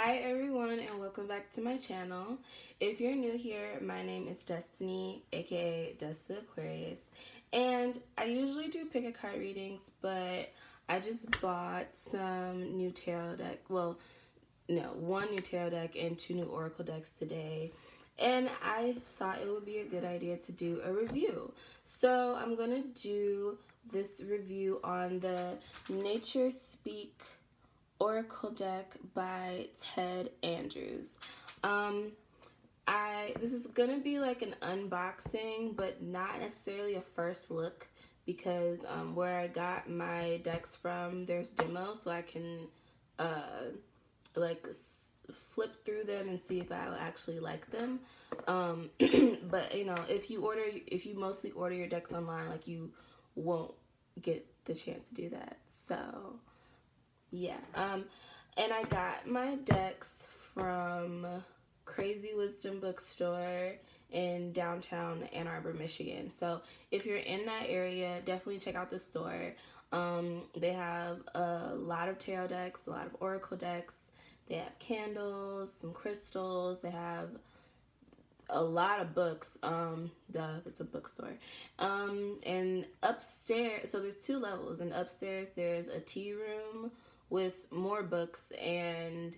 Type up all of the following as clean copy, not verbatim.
Hi everyone and welcome back to my channel. If you're new here, my name is Destiny, aka Dust the Aquarius, and I usually do pick a card readings, but I just bought some new tarot deck. Well, no, one new tarot deck and two new oracle decks today. And I thought it would be a good idea to do a review. So I'm gonna do this review on the Nature Speak Oracle deck by Ted Andrews. This is gonna be like an unboxing, but not necessarily a first look because where I got my decks from, there's demos, so I can like flip through them and see if I actually like them. But you know, if you mostly order your decks online, like you won't get the chance to do that. So yeah, and I got my decks from Crazy Wisdom Bookstore in downtown Ann Arbor, Michigan. So if you're in that area, definitely check out the store. They have a lot of tarot decks, a lot of oracle decks. They have candles, some crystals. They have a lot of books. It's a bookstore. And upstairs, so there's two levels, and upstairs there's a tea room with more books and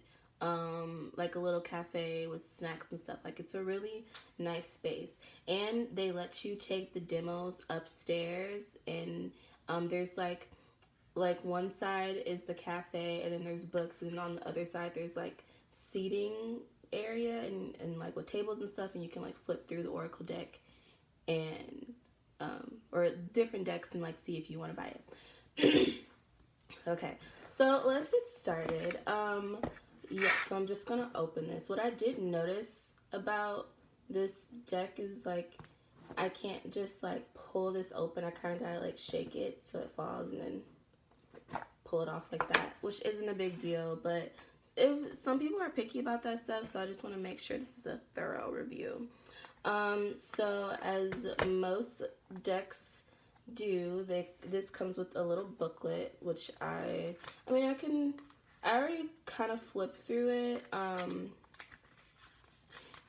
like a little cafe with snacks and stuff. Like, it's a really nice space, and they let you take the demos upstairs, and there's like one side is the cafe, and then there's books, and then on the other side there's like seating area and like with tables and stuff, and you can like flip through the oracle deck and or different decks and like see if you want to buy it. Okay, so let's get started. Yeah, so I'm just gonna open this. What I did notice about this deck is like I can't just like pull this open. I kind of gotta like shake it so it falls and then pull it off like that, which isn't a big deal, but if some people are picky about that stuff, so I just want to make sure this is a thorough review. So as most decks do, this comes with a little booklet, which I already kind of flip through it.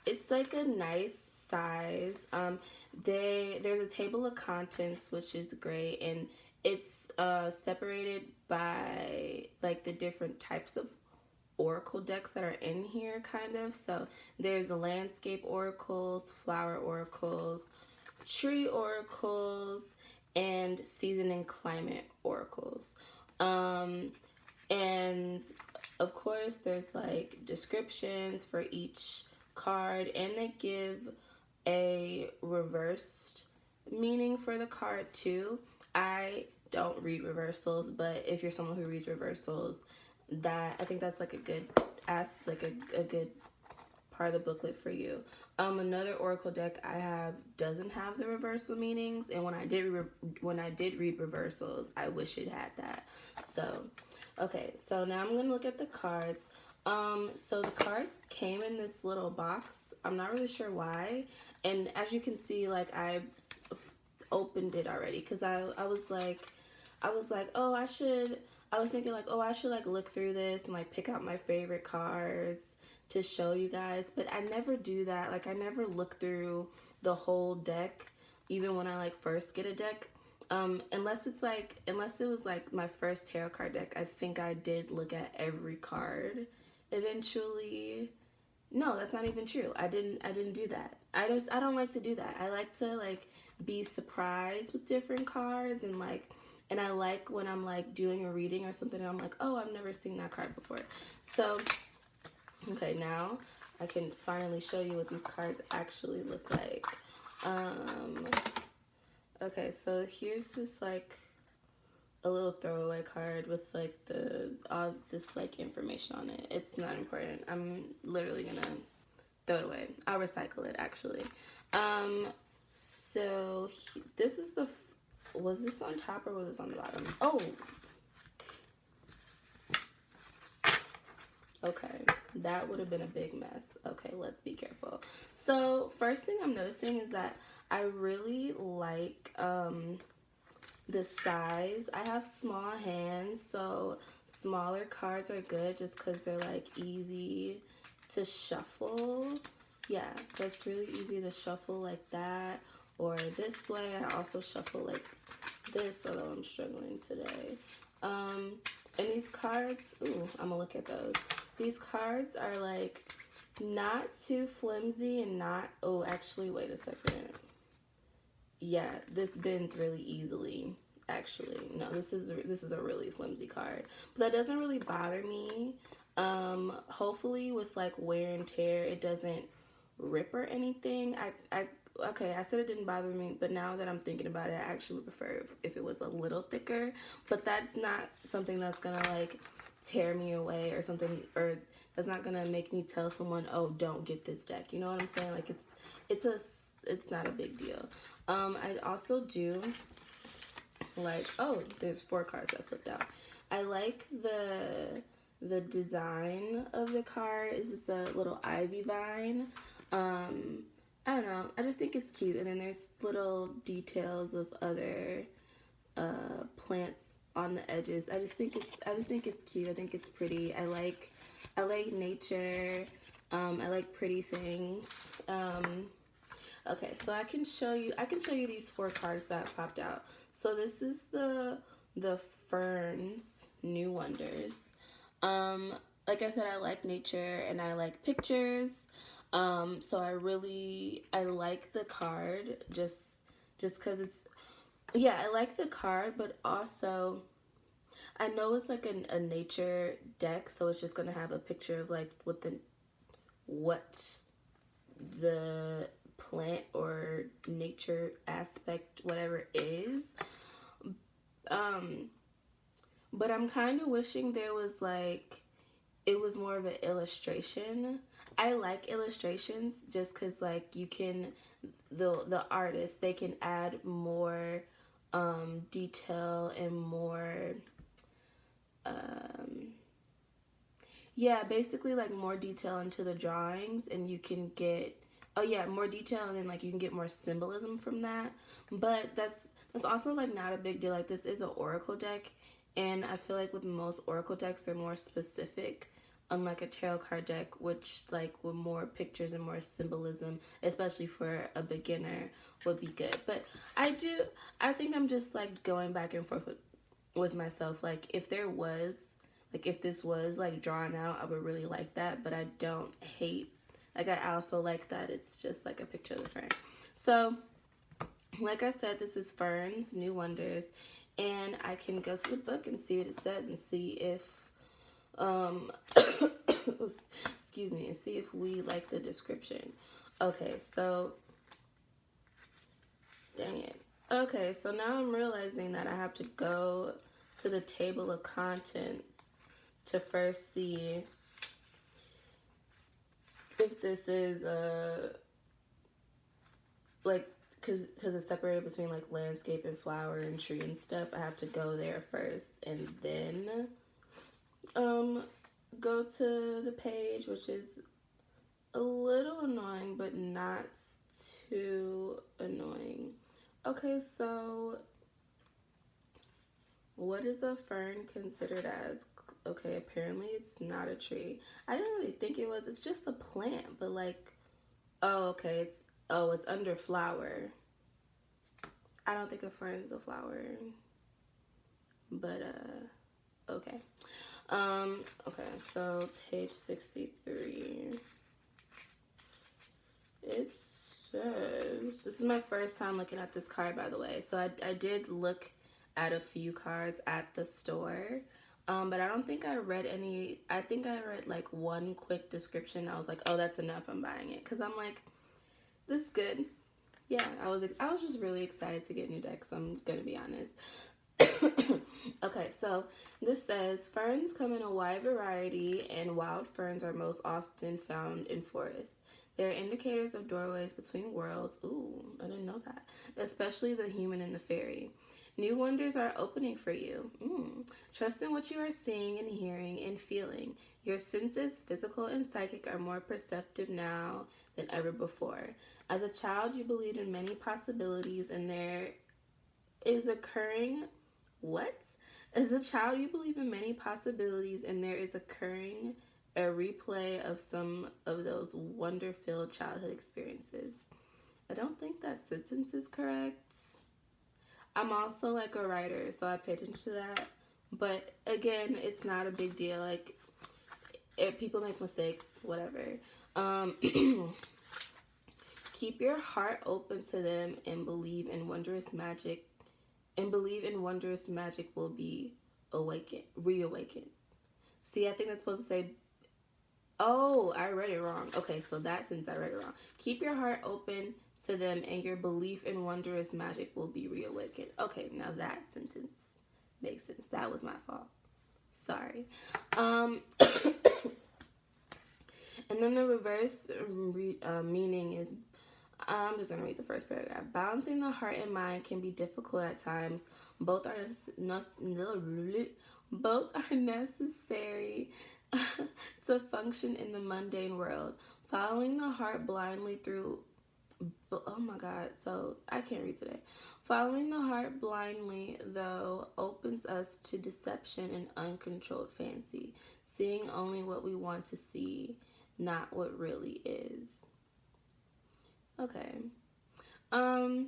It's like a nice size. There's a table of contents, which is great, and it's separated by like the different types of oracle decks that are in here, kind of. So there's landscape oracles, flower oracles, tree oracles, and season and climate oracles. And of course there's like descriptions for each card, and they give a reversed meaning for the card too. I don't read reversals, but if you're someone who reads reversals, I think that's like a good part of the booklet for you. Another oracle deck I have doesn't have the reversal meanings, and when I did read reversals, I wish it had that. So okay, so now I'm gonna look at the cards. So the cards came in this little box. I'm not really sure why, and as you can see, like I opened it already because I was like, oh, I was thinking like, oh, I should like look through this and like pick out my favorite cards to show you guys, but I never do that. Like, I never look through the whole deck, even when I like first get a deck. Unless it was like my first tarot card deck, I think I did look at every card eventually. No, that's not even true. I didn't do that. I don't like to do that. I like to like be surprised with different cards, and I like when I'm like doing a reading or something and I'm like, oh, I've never seen that card before. So okay, now I can finally show you what these cards actually look like. Okay, so here's just like a little throwaway card with like all this like information on it. It's not important. I'm literally gonna throw it away. I'll recycle it actually. So this is was this on top or was this on the bottom? Oh, okay, that would have been a big mess. Okay, let's be careful. So first thing I'm noticing is that I really like the size. I have small hands, so smaller cards are good just because they're like easy to shuffle. Yeah, that's really easy to shuffle like that or this way. I also shuffle like this, although I'm struggling today. And these cards, ooh, I'm gonna look at those. These cards are like not too flimsy and not, oh, actually, wait a second. Yeah, this bends really easily. Actually, no, this is a really flimsy card, but that doesn't really bother me. Hopefully with like wear and tear, it doesn't rip or anything. Okay, I said it didn't bother me, but now that I'm thinking about it, I actually would prefer if it was a little thicker. But that's not something that's gonna like tear me away or something, or that's not gonna make me tell someone, oh, don't get this deck. You know what I'm saying? Like it's not a big deal. I also do like, oh, there's 4 cards that slipped out. I like the design of the card. Is this a little ivy vine? I don't know. I just think it's cute. And then there's little details of other plants on the edges. I just think it's cute. I think it's pretty. I like nature. I like pretty things. Okay, so I can show you these 4 cards that popped out. So this is the Ferns New Wonders. Like I said, I like nature and I like pictures. So I like the card just because it's, yeah, I like the card, but also I know it's like a nature deck, so it's just gonna have a picture of like what the plant or nature aspect, whatever is. But I'm kind of wishing there was like, it was more of an illustration. I like illustrations just because like you can, the artists, they can add more detail and more, yeah, basically like more detail into the drawings, and you can get, oh yeah, more detail, and then like you can get more symbolism from that. But that's also like not a big deal. Like this is an oracle deck, and I feel like with most oracle decks they're more specific, unlike a tarot card deck, which like with more pictures and more symbolism, especially for a beginner, would be good. But I think I'm just like going back and forth with myself. Like if this was like drawn out, I would really like that, but I don't hate, like I also like that it's just like a picture of the fern. So like I said, this is Ferns New Wonders, and I can go to the book and see what it says and see if excuse me, and see if we like the description. Okay, so dang it. Okay, so now I'm realizing that I have to go to the table of contents to first see if this is like, because it's separated between like landscape and flower and tree and stuff. I have to go there first and then go to the page, which is a little annoying but not too annoying. Okay, so what is a fern considered as? Okay, apparently it's not a tree. I didn't really think it was. It's just a plant, but like, oh, okay, it's under flower. I don't think a fern is a flower, but okay. Okay, so page 63. It says, this is my first time looking at this card, by the way. So I did look at a few cards at the store. But I don't think I read any. I think I read like one quick description. I was like, oh, that's enough. I'm buying it. Because I'm like, this is good. Yeah, I was just really excited to get new decks. I'm going to be honest. Okay, so this says, ferns come in a wide variety, and wild ferns are most often found in forests. They're indicators of doorways between worlds. Ooh, I didn't know that. Especially the human and the fairy. New wonders are opening for you. Trust in what you are seeing and hearing and feeling. Your senses, physical and psychic, are more perceptive now than ever before. As a child, you believed in many possibilities, and there is occurring, what? As a child, you believe in many possibilities, and there is occurring a replay of some of those wonder-filled childhood experiences. I don't think that sentence is correct. I'm also like a writer, so I pay attention to that. But again, it's not a big deal. Like, if people make mistakes, whatever. Keep your heart open to them and believe in wondrous magic. And believe in wondrous magic will be reawakened. See, I think that's supposed to say, oh, I read it wrong. Okay, so that sentence I read it wrong. Keep your heart open to them and your belief in wondrous magic will be reawakened. Okay, now that sentence makes sense. That was my fault. Sorry. And then the reverse meaning is, I'm just going to read the first paragraph. Balancing the heart and mind can be difficult at times. Both are necessary to function in the mundane world. Following the heart blindly through, oh my God, so I can't read today. Following the heart blindly, though, opens us to deception and uncontrolled fancy, seeing only what we want to see, not what really is. Okay. I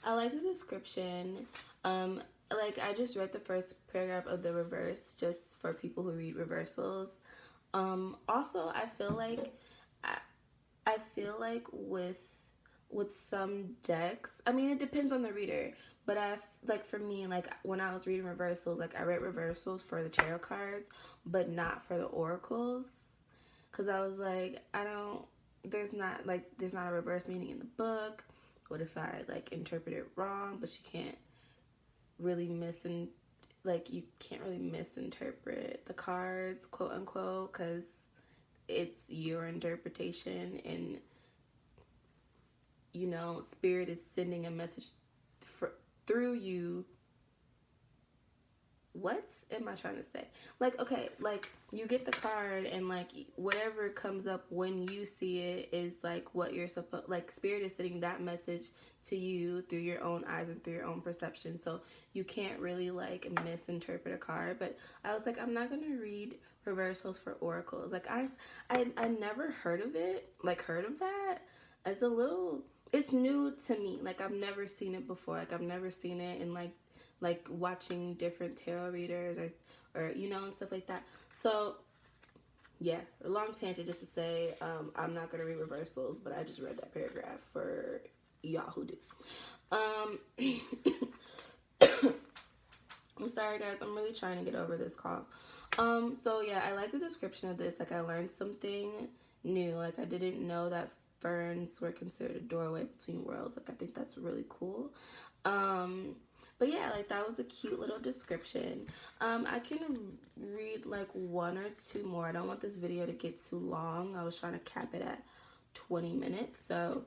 like the description. Like, I just read the first paragraph of the reverse just for people who read reversals. Also, I feel like with some decks, I mean, it depends on the reader, but like for me, like when I was reading reversals, like I read reversals for the tarot cards, but not for the oracles, because I was like, there's not a reverse meaning in the book. What if I like interpret it wrong? But you can't really misinterpret the cards, quote unquote, because it's your interpretation, and you know, spirit is sending a message through you. What am I trying to say? Like, okay, like you get the card and like whatever comes up when you see it is like what you're supposed, like spirit is sending that message to you through your own eyes and through your own perception. So you can't really like misinterpret a card. But I was like, I'm not going to read reversals for oracles. Like I never heard of it, like heard of that. It's new to me. Like I've never seen it before. Like I've never seen it in like watching different tarot readers or you know, and stuff like that. So yeah, a long tangent just to say, I'm not gonna read reversals, but I just read that paragraph for y'all who do. I'm sorry guys, I'm really trying to get over this cough. So yeah, I like the description of this. Like I learned something new. Like I didn't know that ferns were considered a doorway between worlds. Like I think that's really cool. But yeah, like that was a cute little description. I can read like one or two more. I don't want this video to get too long. I was trying to cap it at 20 minutes. So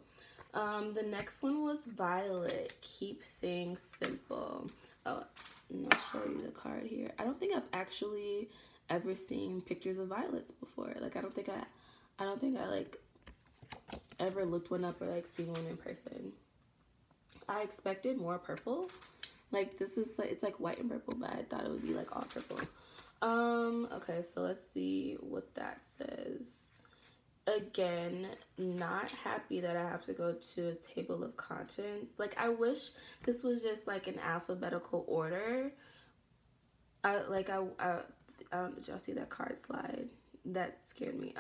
the next one was Violet. Keep things simple. Oh, and I'll show you the card here. I don't think I've actually ever seen pictures of violets before. Like I don't think I like ever looked one up or like seen one in person. I expected more purple. Like this is like, it's like white and purple, but I thought it would be like all purple. Okay, so let's see what that says. Again, not happy that I have to go to a table of contents. Like I wish this was just like an alphabetical order. Did y'all see that card slide? That scared me.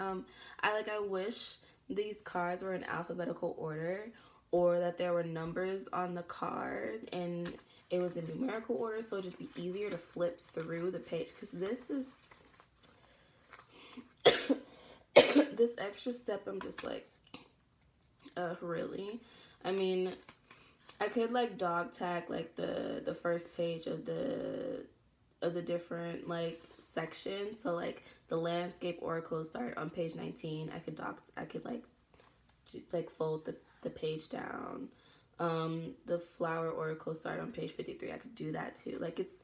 I wish these cards were in alphabetical order, or that there were numbers on the card and it was in numerical order, so it'd just be easier to flip through the page. Because this is this extra step, I'm just like, really? I mean, I could like dog tag like the first page of the different like sections. So like the landscape oracle started on page 19. I could like fold the page down. The flower oracle started on page 53. I could do that too. Like it's,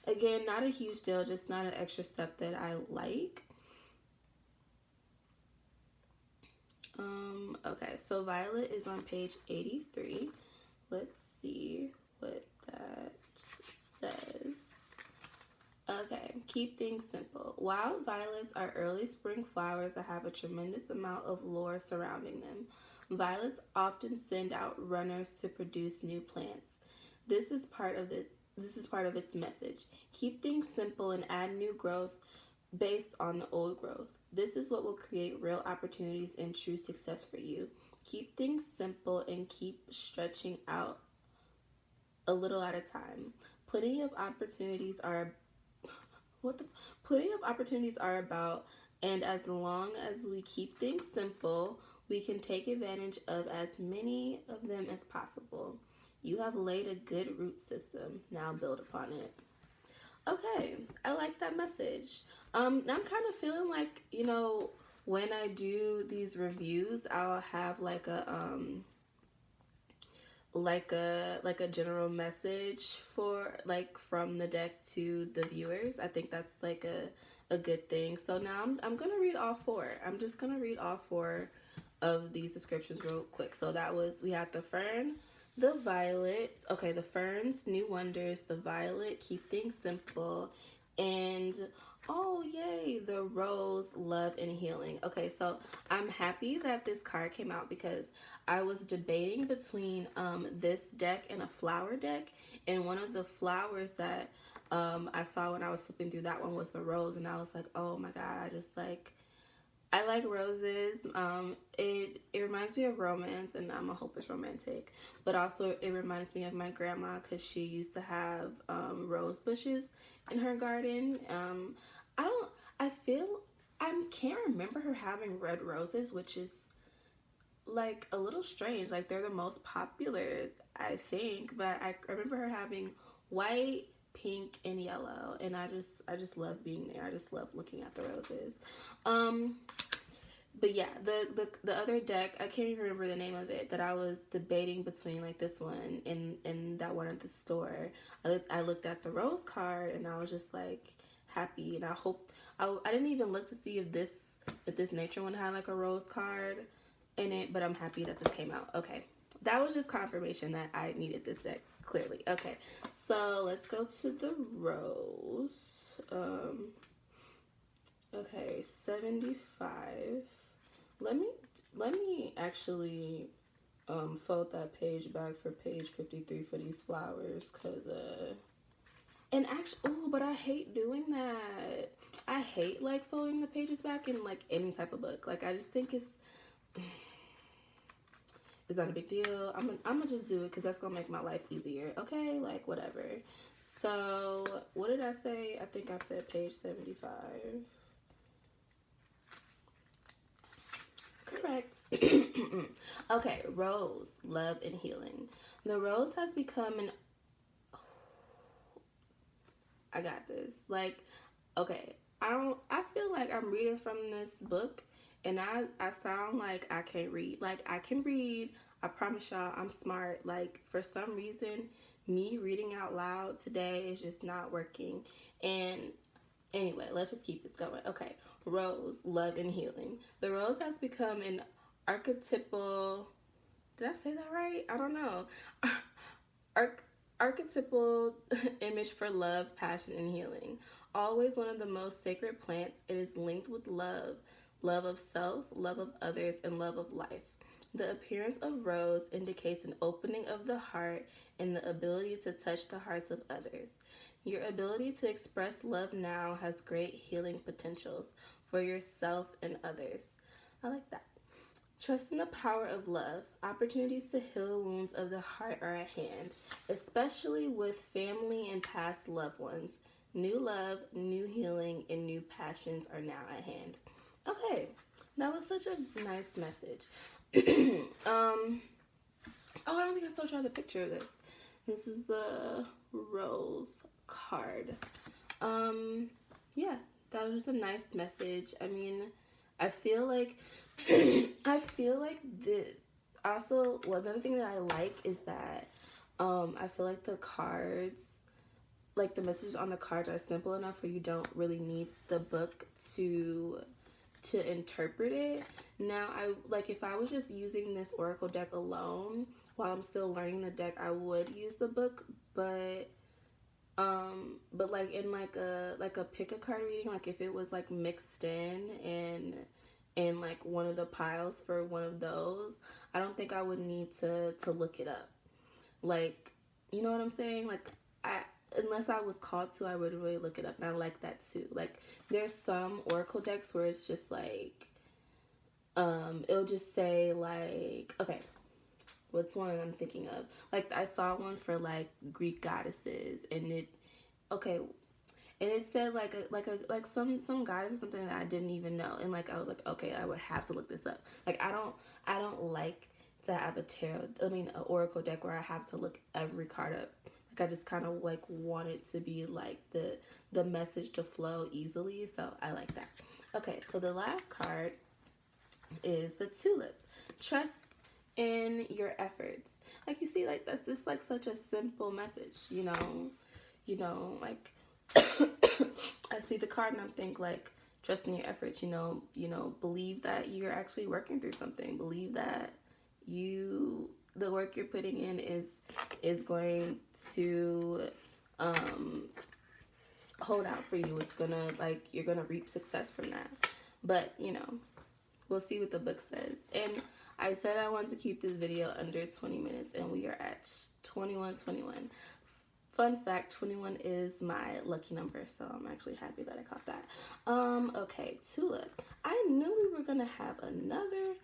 again, not a huge deal, just not an extra step that I like. Okay, so Violet is on page 83. Let's see what that says, okay, keep things simple. Wild violets are early spring flowers that have a tremendous amount of lore surrounding them. Violets often send out runners to produce new plants. This is part of its message. Keep things simple and add new growth based on the old growth. This is what will create real opportunities and true success for you. Keep things simple and keep stretching out a little at a time. Plenty of opportunities are about, and as long as we keep things simple, we can take advantage of as many of them as possible. You have laid a good root system. Now build upon it. Okay, I like that message. Now I'm kind of feeling like, when I do these reviews, I'll have like a general message for from the deck to the viewers. I think that's like a good thing. So now I'm gonna read all four. I'm just gonna read all four of these descriptions real quick. So we had the fern, the violet, okay, the ferns, new wonders, the violet, keep things simple, and oh yay, the rose, love and healing. Okay, so I'm happy that this card came out because I was debating between this deck and a flower deck, and one of the flowers that I saw when I was flipping through that one was the rose, and I was like, oh my god, I like roses. It reminds me of romance, and I'm a hopeless romantic. But also, it reminds me of my grandma because she used to have rose bushes in her garden. I can't remember her having red roses, which is like a little strange. Like they're the most popular, I think. But I remember her having white, pink, and yellow, and I just love being there. I just love looking at the roses. But yeah, the other deck, I can't even remember the name of it, that I was debating between like this one and that one at the store. I looked at the rose card and I was just like happy, and I didn't even look to see if this nature one had like a rose card in it, but I'm happy that this came out. Okay, that was just confirmation that I needed this deck, clearly. Okay, so let's go to the rose. Okay, 75. Let me actually fold that page back for page 53 for these flowers, cause and actually, oh, but I hate doing that. I hate like folding the pages back in like any type of book. Like I just think it's not a big deal. I'm gonna just do it because that's gonna make my life easier. Okay, like whatever. So what did I say? I think I said page 75. Correct. Okay, rose, love and healing. The rose has become I got this. Like, okay, I feel like I'm reading from this book and I sound like I can't read. Like I can read. I promise y'all I'm smart. Like for some reason, me reading out loud today is just not working. And anyway, let's just keep this going. Okay, rose, love and healing. The rose has become an archetypal, did I say that right? I don't know. Archetypal image for love, passion, and healing. Always one of the most sacred plants, it is linked with love, love of self, love of others, and love of life. The appearance of rose indicates an opening of the heart and the ability to touch the hearts of others. Your ability to express love now has great healing potentials for yourself and others. I like that. Trust in the power of love. Opportunities to heal wounds of the heart are at hand, especially with family and past loved ones. New love, new healing, and new passions are now at hand. Okay, that was such a nice message. Oh, I don't think I still showed the picture of this. This is the rose card. Yeah, that was just a nice message. I mean, I feel like also, well, another thing that I like is that I feel like the cards, like the messages on the cards are simple enough where you don't really need the book to interpret it. Now, if I was just using this oracle deck alone while I'm still learning the deck, I would use the book, but But like in like a pick a card reading, like if it was like mixed in like one of the piles for one of those, I don't think I would need to look it up. Like, you know what I'm saying? Like, I unless I was called to, I would really look it up, and I like that too. Like, there's some oracle decks where it's just like, it'll just say like, okay, what's one that I'm thinking of? Like, I saw one for like Greek goddesses, and okay, and it said like some goddess or something that I didn't even know, and like I was like, okay, I would have to look this up. Like, I don't like to have an oracle deck where I have to look every card up. Like, I just kind of like want it to be like the message to flow easily, so I like that. Okay, so the last card is the tulip. Trust in your efforts. Like, you see, like that's just like such a simple message, like I see the card and I'm think like trust in your efforts, believe that you're actually working through something. Believe that the work you're putting in is going to hold out for you. It's gonna like you're gonna reap success from that. But we'll see what the book says. And I said I want to keep this video under 20 minutes, and we are at 21:21. Fun fact, 21 is my lucky number, so I'm actually happy that I caught that. Okay, tulip. I knew we were gonna have another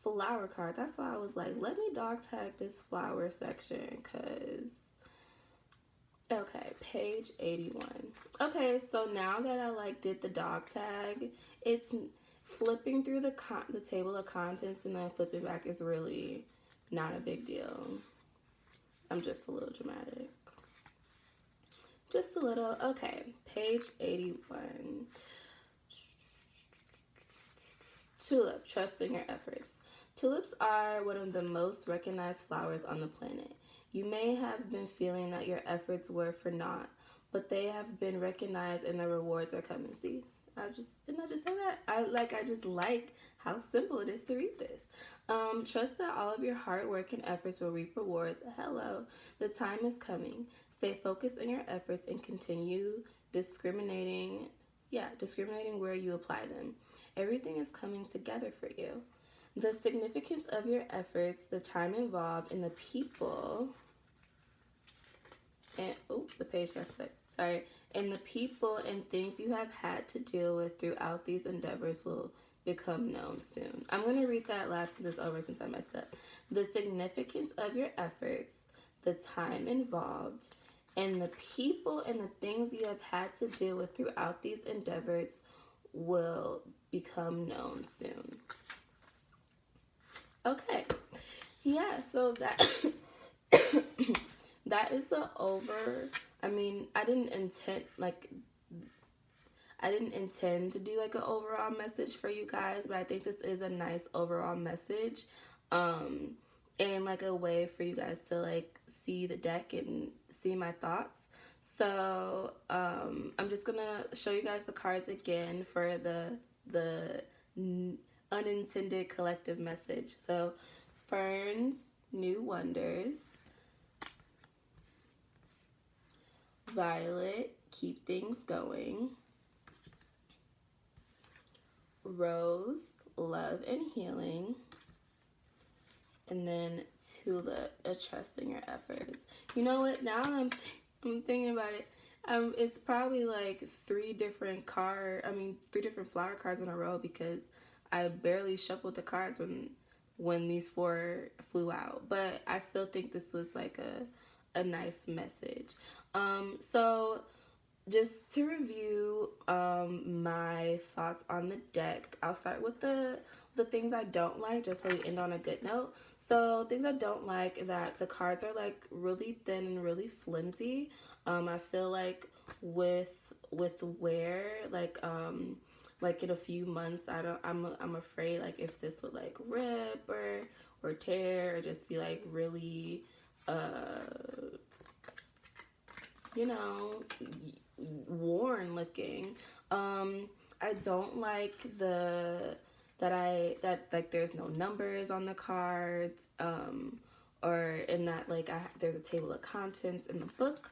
flower card. That's why I was like, let me dog tag this flower section, cause okay, page 81. Okay, so now that I like did the dog tag, it's flipping through the table of contents and then flipping back is really not a big deal. I'm just a little dramatic. Just a little. Okay, page 81. Tulip, trust in your efforts. Tulips are one of the most recognized flowers on the planet. You may have been feeling that your efforts were for naught, but they have been recognized and the rewards are coming. See, didn't I just say that? I just like how simple it is to read this. Trust that all of your hard work and efforts will reap rewards. Hello, the time is coming. Stay focused in your efforts and continue discriminating where you apply them. Everything is coming together for you. The significance of your efforts, the time involved, and the people, and the page got stuck. Sorry. And the people and things you have had to deal with throughout these endeavors will become known soon. I'm going to read that last sentence over since I messed up. The significance of your efforts, the time involved, and the people and the things you have had to deal with throughout these endeavors will become known soon. Okay. Yeah, so that that is the I didn't intend to do like an overall message for you guys, but I think this is a nice overall message. And like a way for you guys to like see the deck and see my thoughts. So I'm just gonna show you guys the cards again for the unintended collective message. So Ferns, New Wonders. Violet, Keep Things Going. Rose, Love and Healing. And then Tulip, a Trust in Your Efforts. You know what? Now I'm thinking about it. It's probably like three different flower cards in a row because I barely shuffled the cards when these four flew out. But I still think this was like a nice message. So just to review my thoughts on the deck, I'll start with the things I don't like, just so we end on a good note. So things I don't like, that the cards are like really thin and really flimsy. I feel like with wear, like in a few months, I'm afraid like if this would like rip or tear or just be like really worn looking. I don't like that like there's no numbers on the cards, or in that like there's a table of contents in the book.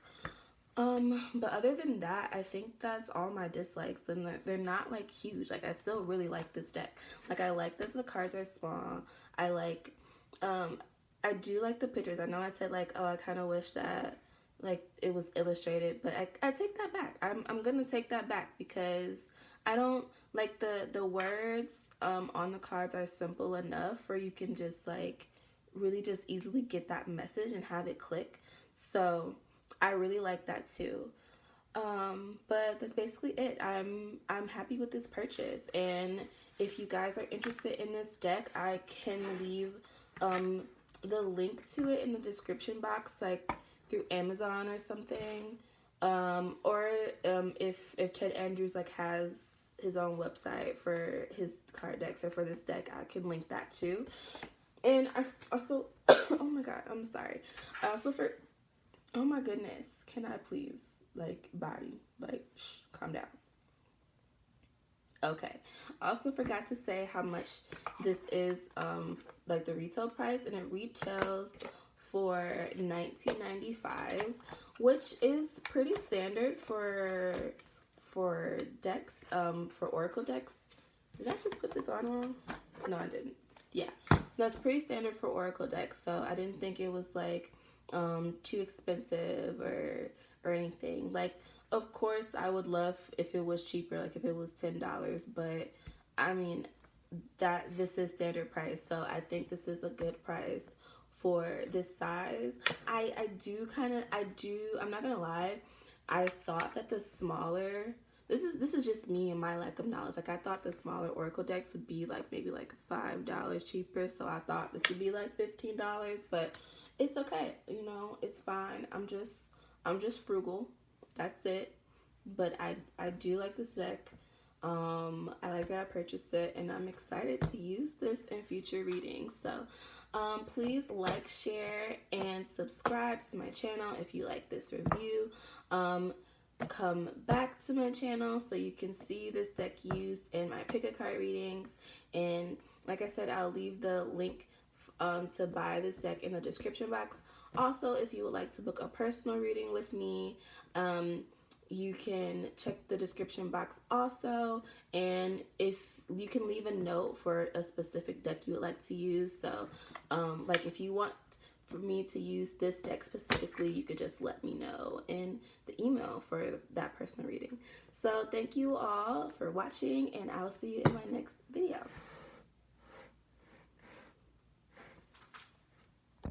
But other than that, I think that's all my dislikes, and they're not like huge. Like I still really like this deck. Like I like that the cards are small. I like, um, I do like the pictures. I know I said like, oh, I kind of wish that like it was illustrated, but I take that back. I'm gonna take that back because I don't like the words on the cards are simple enough where you can just like really just easily get that message and have it click. So I really like that too. But that's basically it. I'm happy with this purchase, and if you guys are interested in this deck, I can leave the link to it in the description box, like through Amazon or something. Or if Ted Andrews like has his own website for his card decks or for this deck, I can link that too. And I also, oh my god, I'm sorry. I also oh my goodness, can I please, like, body, like, shh, calm down. Okay, I also forgot to say how much this is, like the retail price, and it retails for $19.95, which is pretty standard for decks, for Oracle decks. Did I just put this on wrong? No, I didn't. Yeah, that's pretty standard for Oracle decks, so I didn't think it was like too expensive or anything. Like, of course I would love if it was cheaper, like if it was $10, but I mean that this is standard price, so I think this is a good price for this size. I'm not gonna lie, I thought that the smaller, this is just me and my lack of knowledge. Like I thought the smaller Oracle decks would be like maybe like $5 cheaper. So I thought this would be like $15, but it's okay. You know, it's fine. I'm just frugal. That's it. But I do like this deck. I like that I purchased it, and I'm excited to use this in future readings. So please like, share, and subscribe to my channel if you like this review. Come back to my channel so you can see this deck used in my pick a card readings. And like I said, I'll leave the link to buy this deck in the description box. Also, if you would like to book a personal reading with me, you can check the description box also, and if you can leave a note for a specific deck you would like to use. So like if you want for me to use this deck specifically, you could just let me know in the email for that personal reading. So thank you all for watching, and I will see you in my next video.